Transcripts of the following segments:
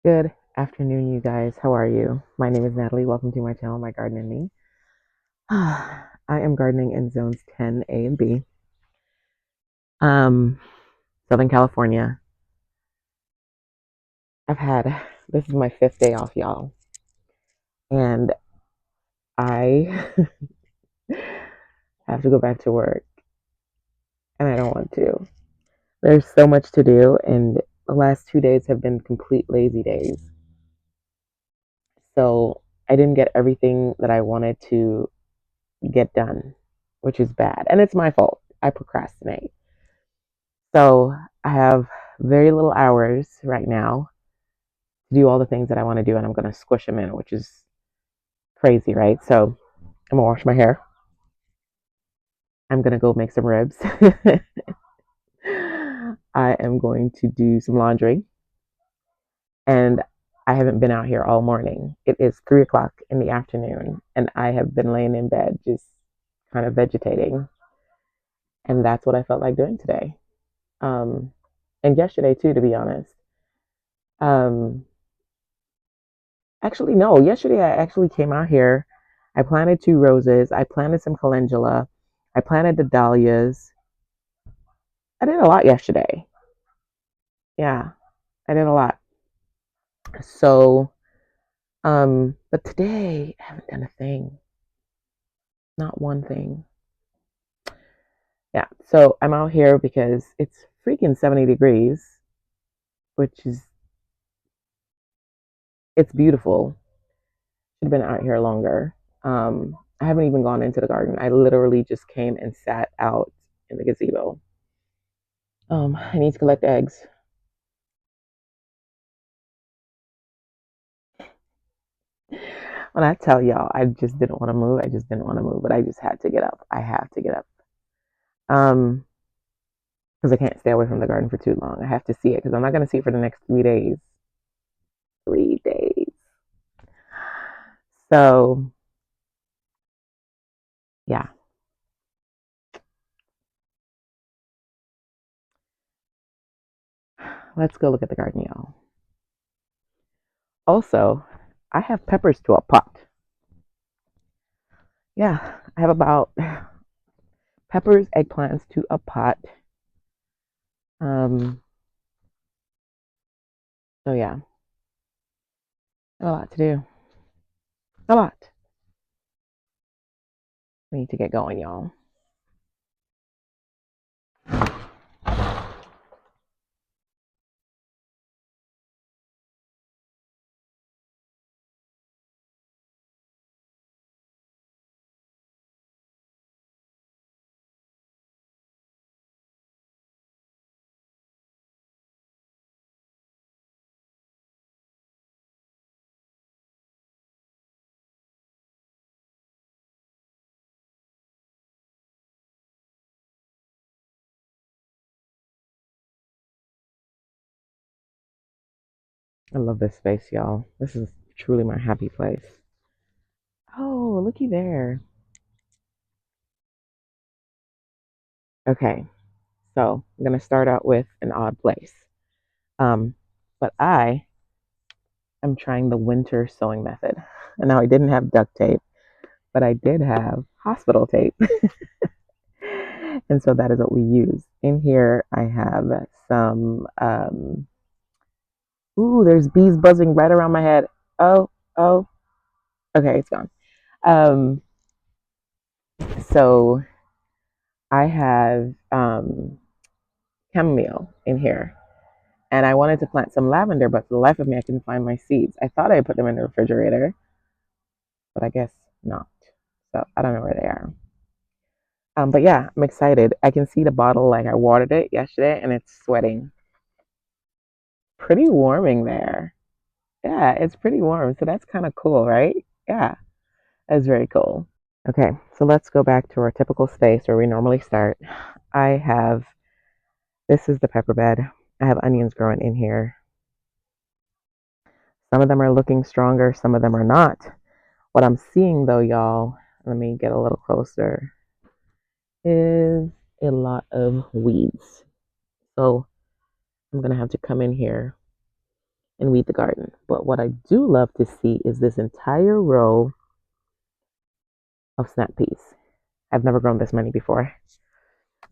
Good afternoon, you guys. How are you? My name is Natalie. Welcome to my channel, My Garden and Me. I am gardening in zones 10A and B, um, Southern California. I've had this is my fifth day off, y'all, and I have to go back to work, and I don't want to. There's so much to do, and the last 2 days have been complete lazy days. So I didn't get everything that I wanted to get done, which is bad, and it's my fault. I procrastinate. So I have very little hours right now to do all the things that I want to do, and I'm going to squish them in, which is crazy, right? So I'm going to wash my hair. I'm going to go make some ribs. I am going to do some laundry, and I haven't been out here all morning. It is 3 o'clock in the afternoon, and I have been laying in bed just kind of vegetating, and that's what I felt like doing today. Um, and yesterday, too, to be honest. Um, Actually, no. Yesterday, I actually came out here. I planted two roses. I planted some calendula. I planted the dahlias. I did a lot yesterday. Yeah, I did a lot. So, but today I haven't done a thing. Not one thing. Yeah. So I'm out here because it's freaking 70 degrees, which is it's beautiful. Should have been out here longer. I haven't even gone into the garden. I literally just came and sat out in the gazebo. I need to collect eggs. When I tell y'all, I just didn't want to move. I just didn't want to move, but I just had to get up. I have to get up. Um, because I can't stay away from the garden for too long. I have to see it because I'm not going to see it for the next 3 days. 3 days. So, yeah, let's go look at the garden, y'all. Also, I have peppers to a pot. Yeah, I have about peppers, eggplants to a pot. Um, so yeah, I have a lot to do. A lot. We need to get going, y'all. I love this space, y'all. This is truly my happy place. Oh, looky there. Okay, so I'm gonna start out with an odd place. Um, but I am trying the winter sewing method. And now I didn't have duct tape, but I did have hospital tape. And so that is what we use. In here, I have some, ooh, there's bees buzzing right around my head. Oh, oh, okay, it's gone. Um, so I have chamomile in here. And I wanted to plant some lavender, but for the life of me, I couldn't find my seeds. I thought I put them in the refrigerator, but I guess not. So I don't know where they are. But yeah, I'm excited. I can see the bottle, like I watered it yesterday and it's sweating. Pretty warming there. Yeah, it's pretty warm. So that's kind of cool, right? Yeah, that's very cool. Okay, so let's go back to our typical space where we normally start. I have, this is the pepper bed. I have onions growing in here. Some of them are looking stronger, some of them are not. What I'm seeing though, y'all, let me get a little closer, is a lot of weeds. So I'm gonna have to come in here and weed the garden. But what I do love to see is this entire row of snap peas. I've never grown this many before,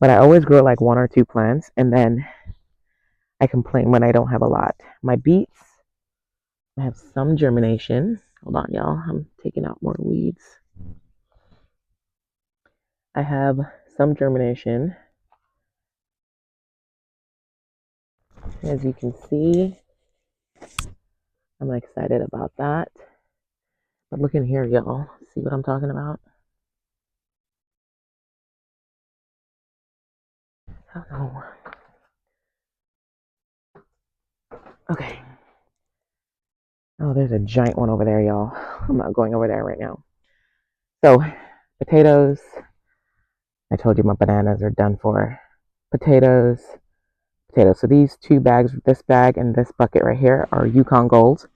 but I always grow like one or two plants, and then I complain when I don't have a lot. My beets, I have some germination. Hold on, y'all. I'm taking out more weeds. I have some germination. As you can see, I'm excited about that. But look in here, y'all. See what I'm talking about? I don't know. Okay. Oh, there's a giant one over there, y'all. I'm not going over there right now. So, potatoes. I told you my bananas are done for. Potatoes. Potatoes. So these two bags, this bag and this bucket right here, are Yukon Golds.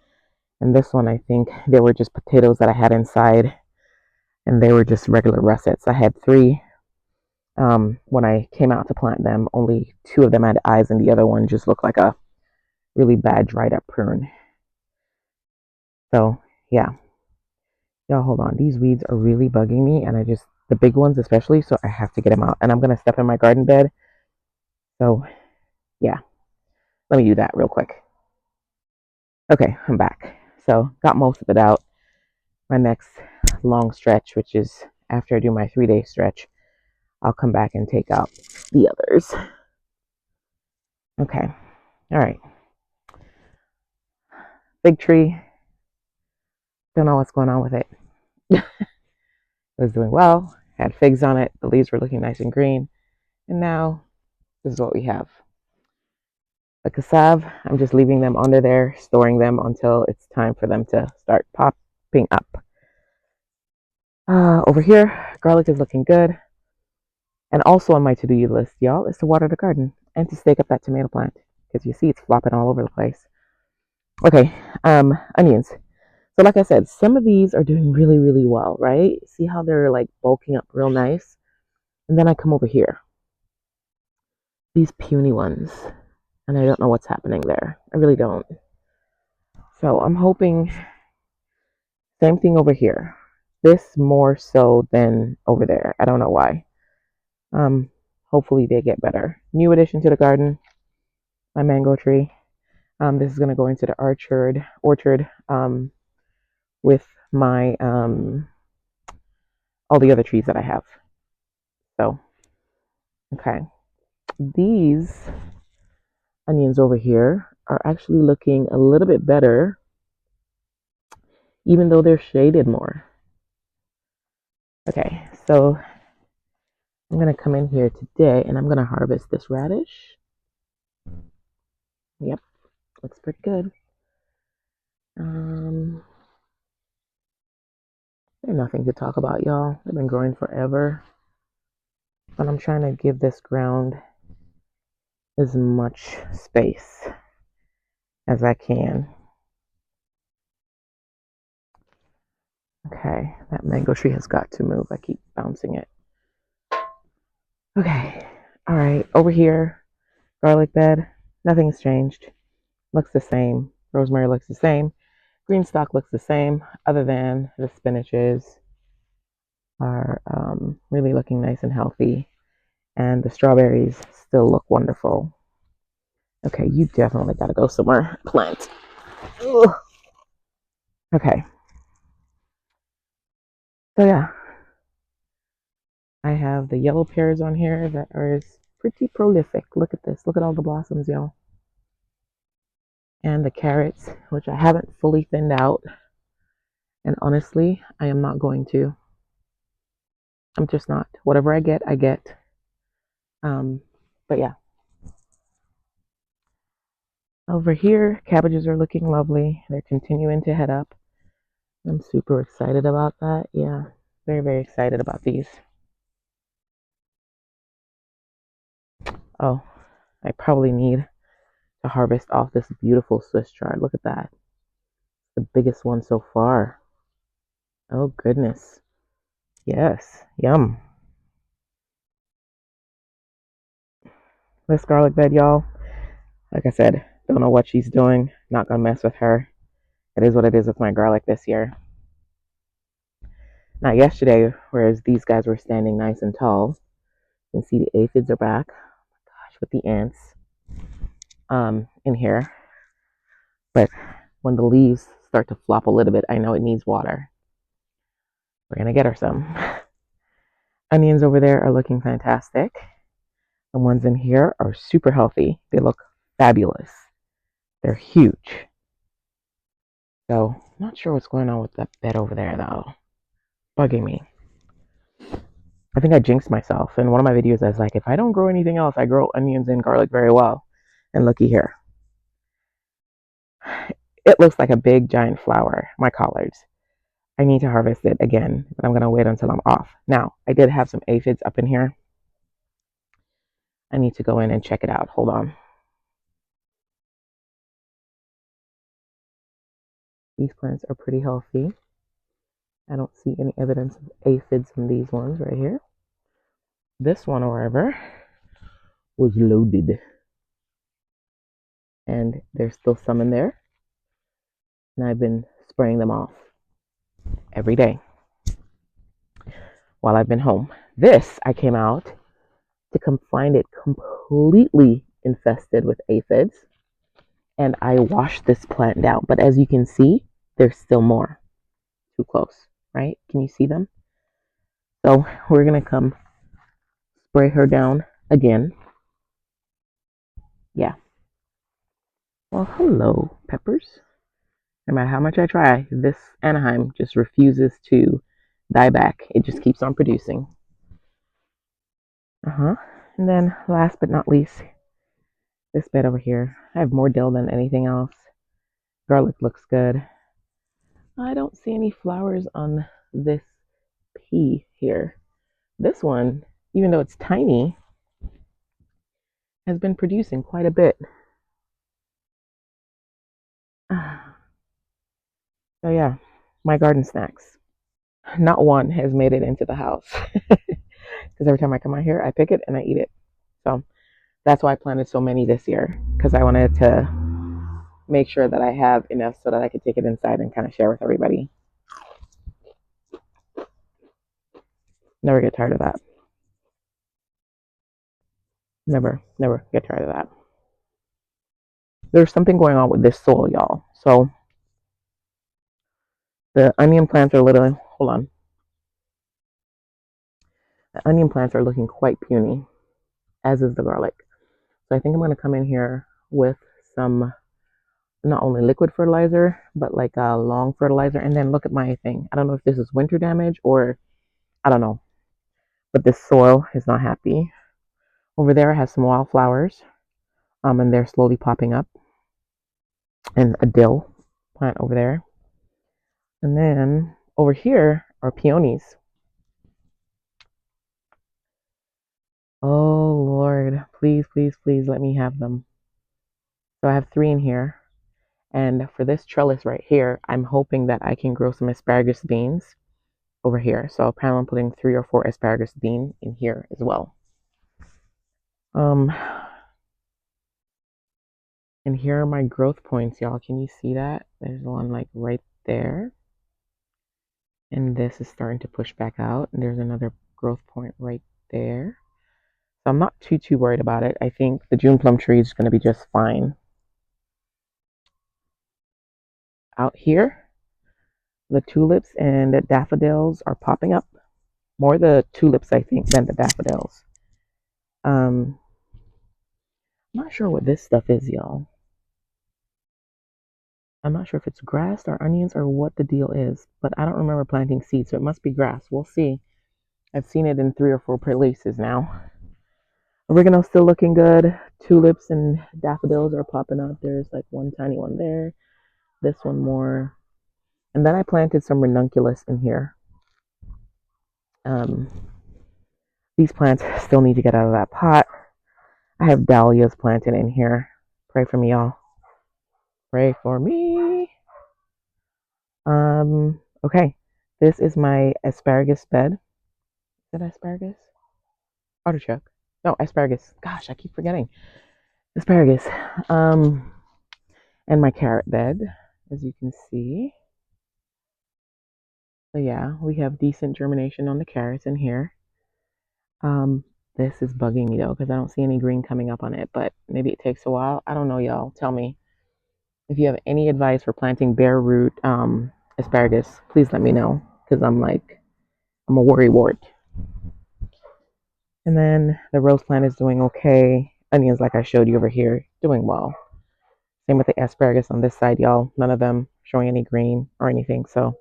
And this one, I think they were just potatoes that I had inside, and they were just regular russets. I had three. When I came out to plant them, only two of them had eyes, and the other one just looked like a really bad dried up prune. So yeah, y'all hold on. These weeds are really bugging me, and the big ones especially. So I have to get them out, and I'm gonna step in my garden bed. So yeah, let me do that real quick. Okay, I'm back. So got most of it out. My next long stretch, which is after I do my 3-day stretch, I'll come back and take out the others. Okay, all right. Big tree. Don't know what's going on with it. It was doing well. Had figs on it. The leaves were looking nice and green. And now this is what we have. The cassave, I'm just leaving them under there, storing them until it's time for them to start popping up. Over here, garlic is looking good. And also on my to-do list, y'all, is to water the garden and to stake up that tomato plant because you see it's flopping all over the place. Okay, onions. So like I said, some of these are doing really, really well, right? See how they're like bulking up real nice? And then I come over here. These puny ones. And I don't know what's happening there. I really don't. So I'm hoping same thing over here. This more so than over there. I don't know why. Hopefully they get better. New addition to the garden, my mango tree. This is gonna go into the orchard with my all the other trees that I have. So okay. These onions over here are actually looking a little bit better, even though they're shaded more. Okay, so I'm gonna come in here today and I'm gonna harvest this radish. Yep, looks pretty good. There's nothing to talk about, y'all. They've been growing forever, but I'm trying to give this ground as much space as I can. Okay, that mango tree has got to move. I keep bouncing it. Okay, all right, over here, garlic bed. Nothing's changed. Looks the same. Rosemary looks the same. Green stalk looks the same, other than the spinaches are really looking nice and healthy. And the strawberries still look wonderful. Okay, you definitely got to go somewhere. Plant. Ugh. Okay. So yeah, I have the yellow pears on here that are pretty prolific. Look at this. Look at all the blossoms, y'all. And the carrots, which I haven't fully thinned out. And honestly, I am not going to. I'm just not. Whatever I get, I get. But yeah. Over here, cabbages are looking lovely. They're continuing to head up. I'm super excited about that. Yeah, very, very excited about these. Oh, I probably need to harvest off this beautiful Swiss chard. Look at that. The biggest one so far. Oh, goodness. Yes, yum. This garlic bed, y'all. Like I said, don't know what she's doing. Not gonna mess with her. It is what it is with my garlic this year. Now, yesterday, whereas these guys were standing nice and tall, you can see the aphids are back. Gosh, with the ants in here. But when the leaves start to flop a little bit, I know it needs water. We're gonna get her some. Onions over there are looking fantastic. The ones in here are super healthy. They look fabulous. They're huge. So, not sure what's going on with that bed over there though. Bugging me. I think I jinxed myself. In one of my videos, I was like, if I don't grow anything else, I grow onions and garlic very well. And looky here. It looks like a big giant flower, my collards. I need to harvest it again, but I'm going to wait until I'm off. Now, I did have some aphids up in here. I need to go in and check it out. Hold on. These plants are pretty healthy. I don't see any evidence of aphids in these ones right here. This one, however, was loaded. And there's still some in there. And I've been spraying them off every day while I've been home. This, I came out to find it completely infested with aphids. And I washed this plant down. But as you can see, there's still more. Too close, right? Can you see them? So we're going to come spray her down again. Yeah. Well, hello, peppers. No matter how much I try, this Anaheim just refuses to die back. It just keeps on producing. And then last but not least, this bed over here. I have more dill than anything else. Garlic looks good. I don't see any flowers on this pea here. This one, even though it's tiny, has been producing quite a bit. So yeah, my garden snacks. Not one has made it into the house. Because every time I come out here, I pick it and I eat it. So that's why I planted so many this year. Because I wanted to make sure that I have enough so that I could take it inside and kind of share with everybody. Never get tired of that. Never get tired of that. There's something going on with this soil, y'all. So the onion plants are literally, hold on. The onion plants are looking quite puny, as is the garlic. So I think I'm going to come in here with some, not only liquid fertilizer, but like a long fertilizer. And then look at my thing. I don't know if this is winter damage or I don't know. But this soil is not happy. Over there I have some wildflowers. And they're slowly popping up. And a dill plant over there. And then over here are peonies. Oh Lord, please, please, please let me have them. So I have 3 in here. And for this trellis right here, I'm hoping that I can grow some asparagus beans over here. So I'll plan on putting 3 or 4 asparagus beans in here as well. And here are my growth points, y'all. Can you see that? There's one like right there. And this is starting to push back out. And there's another growth point right there. So I'm not too worried about it. I think the June plum tree is going to be just fine. Out here, the tulips and the daffodils are popping up. More the tulips, I think, than the daffodils. I'm not sure what this stuff is, y'all. I'm not sure if it's grass or onions or what the deal is, but I don't remember planting seeds, so it must be grass. We'll see. I've seen it in 3 or 4 places now. Oregano still looking good. Tulips and daffodils are popping up. There's like one tiny one there. This one more. And then I planted some ranunculus in here. These plants still need to get out of that pot. I have dahlias planted in here. Pray for me, y'all. Pray for me. Okay. This is my asparagus bed. Is that asparagus? Artichoke. No, asparagus. Gosh, I keep forgetting. Asparagus. and my carrot bed, as you can see. So yeah, we have decent germination on the carrots in here. Um, this is bugging me though because I don't see any green coming up on it, but maybe it takes a while. I don't know, y'all. Tell me if you have any advice for planting bare root asparagus. Please let me know because I'm a worry wart. And then the rose plant is doing okay. Onions, like I showed you over here, doing well. Same with the asparagus on this side, y'all. None of them showing any green or anything. So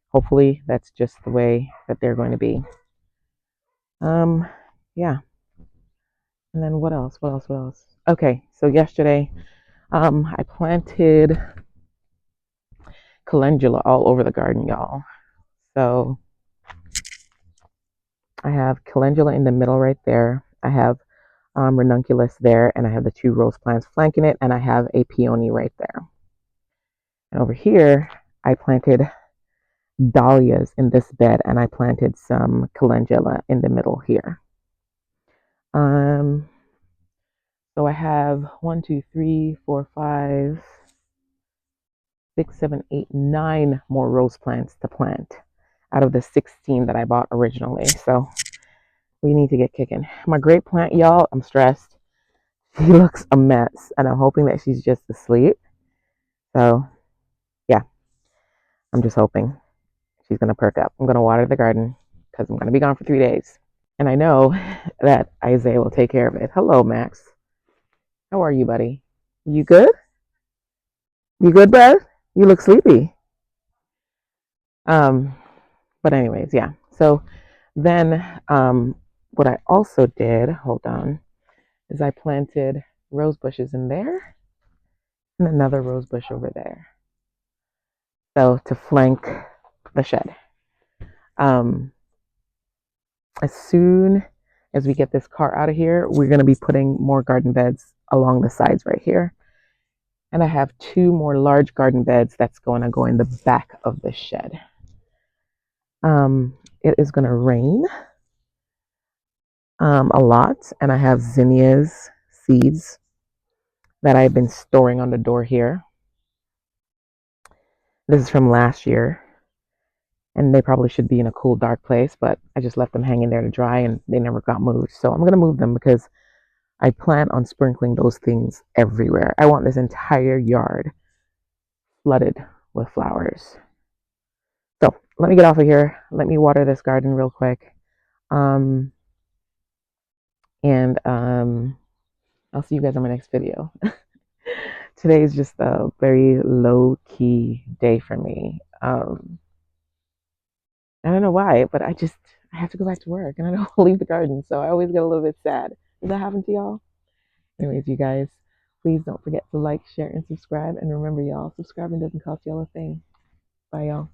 hopefully that's just the way that they're going to be. Um, yeah. And then what else? What else? What else? Okay, so yesterday, I planted calendula all over the garden, y'all. So I have calendula in the middle right there. I have ranunculus there, and I have the two rose plants flanking it, and I have a peony right there. And over here, I planted dahlias in this bed, and I planted some calendula in the middle here. Um, so I have 1, 2, 3, 4, 5, 6, 7, 8, 9 more rose plants to plant out of the 16 that I bought originally. So we need to get kicking. My grape plant, y'all, I'm stressed. She looks a mess, and I'm hoping that she's just asleep. So yeah, I'm just hoping she's gonna perk up. I'm gonna water the garden because I'm gonna be gone for 3 days. And I know that Isaiah will take care of it. Hello, Max. How are you, buddy? You good? You good, bud? You look sleepy. Um, but anyways, yeah. So then what I also did, hold on, is I planted rose bushes in there and another rose bush over there. So to flank the shed. Um, as soon as we get this car out of here, we're going to be putting more garden beds along the sides right here. And I have 2 more large garden beds that's going to go in the back of the shed. It is going to rain a lot, and I have zinnias seeds that I've been storing on the door here. This is from last year, and they probably should be in a cool, dark place, but I just left them hanging there to dry, and they never got moved. So I'm going to move them because I plan on sprinkling those things everywhere. I want this entire yard flooded with flowers. So let me get off of here. Let me water this garden real quick. Um, and I'll see you guys on my next video. Today is just a very low key day for me. I don't know why, but I have to go back to work and I don't leave the garden, so I always get a little bit sad. Does that happen to y'all? Anyways, you guys, please don't forget to like, share, and subscribe. And remember, y'all, subscribing doesn't cost y'all a thing. Bye, y'all.